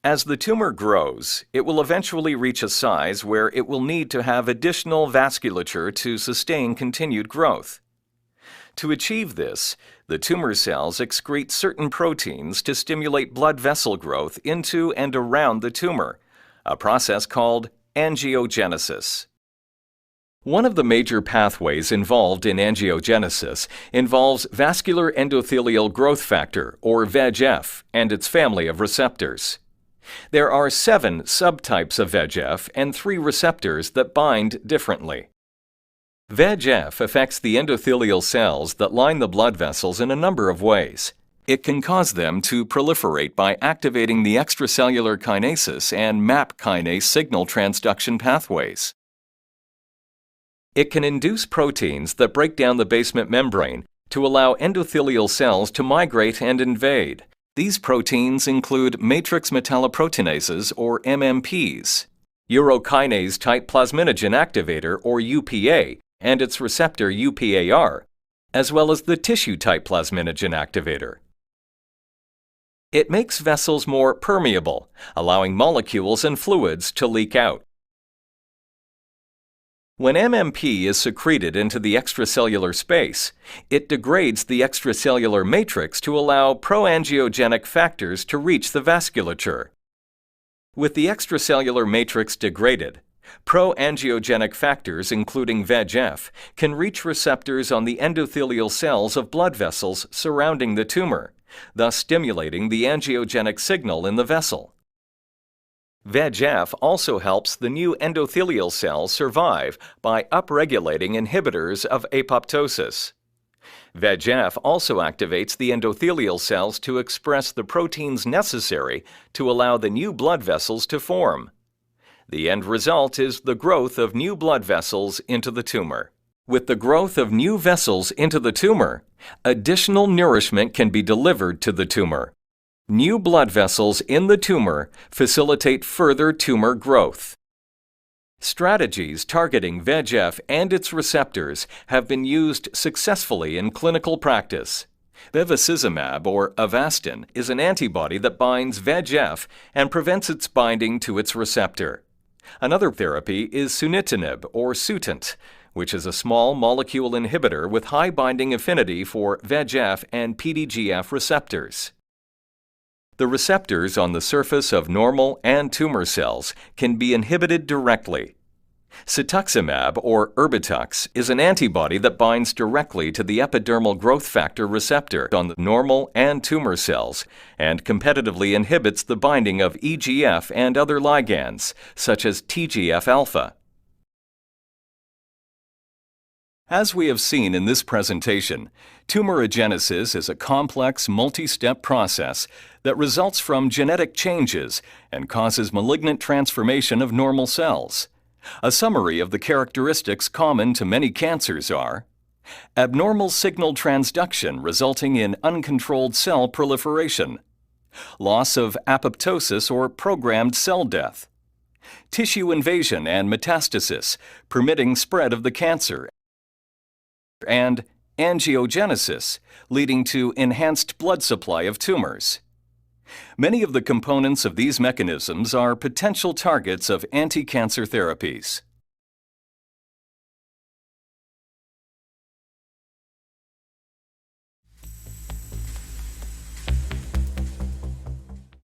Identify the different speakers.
Speaker 1: As the tumor grows, it will eventually reach a size where it will need to have additional vasculature to sustain continued growth. To achieve this, the tumor cells excrete certain proteins to stimulate blood vessel growth into and around the tumor, a process called angiogenesis. One of the major pathways involved in angiogenesis involves vascular endothelial growth factor, or VEGF, and its family of receptors. There are 7 subtypes of VEGF and 3 receptors that bind differently. VEGF affects the endothelial cells that line the blood vessels in a number of ways. It can cause them to proliferate by activating the extracellular kinases and MAP kinase signal transduction pathways. It can induce proteins that break down the basement membrane to allow endothelial cells to migrate and invade. These proteins include matrix metalloproteinases, or MMPs, urokinase-type plasminogen activator, or UPA, and its receptor UPAR, as well as the tissue-type plasminogen activator. It makes vessels more permeable, allowing molecules and fluids to leak out. When MMP is secreted into the extracellular space, it degrades the extracellular matrix to allow proangiogenic factors to reach the vasculature. With the extracellular matrix degraded, proangiogenic factors, including VEGF, can reach receptors on the endothelial cells of blood vessels surrounding the tumor, thus stimulating the angiogenic signal in the vessel. VEGF also helps the new endothelial cells survive by upregulating inhibitors of apoptosis. VEGF also activates the endothelial cells to express the proteins necessary to allow the new blood vessels to form. The end result is the growth of new blood vessels into the tumor. With the growth of new vessels into the tumor, additional nourishment can be delivered to the tumor. New blood vessels in the tumor facilitate further tumor growth. Strategies targeting VEGF and its receptors have been used successfully in clinical practice. Bevacizumab, or Avastin, is an antibody that binds VEGF and prevents its binding to its receptor. Another therapy is sunitinib, or Sutent, which is a small molecule inhibitor with high binding affinity for VEGF and PDGF receptors. The receptors on the surface of normal and tumor cells can be inhibited directly. Cetuximab, or Erbitux, is an antibody that binds directly to the epidermal growth factor receptor on the normal and tumor cells and competitively inhibits the binding of EGF and other ligands, such as TGF-alpha. As we have seen in this presentation, tumorigenesis is a complex, multi-step process that results from genetic changes and causes malignant transformation of normal cells. A summary of the characteristics common to many cancers are: abnormal signal transduction resulting in uncontrolled cell proliferation, loss of apoptosis or programmed cell death, tissue invasion and metastasis, permitting spread of the cancer, and angiogenesis, leading to enhanced blood supply of tumors. Many of the components of these mechanisms are potential targets of anti-cancer therapies.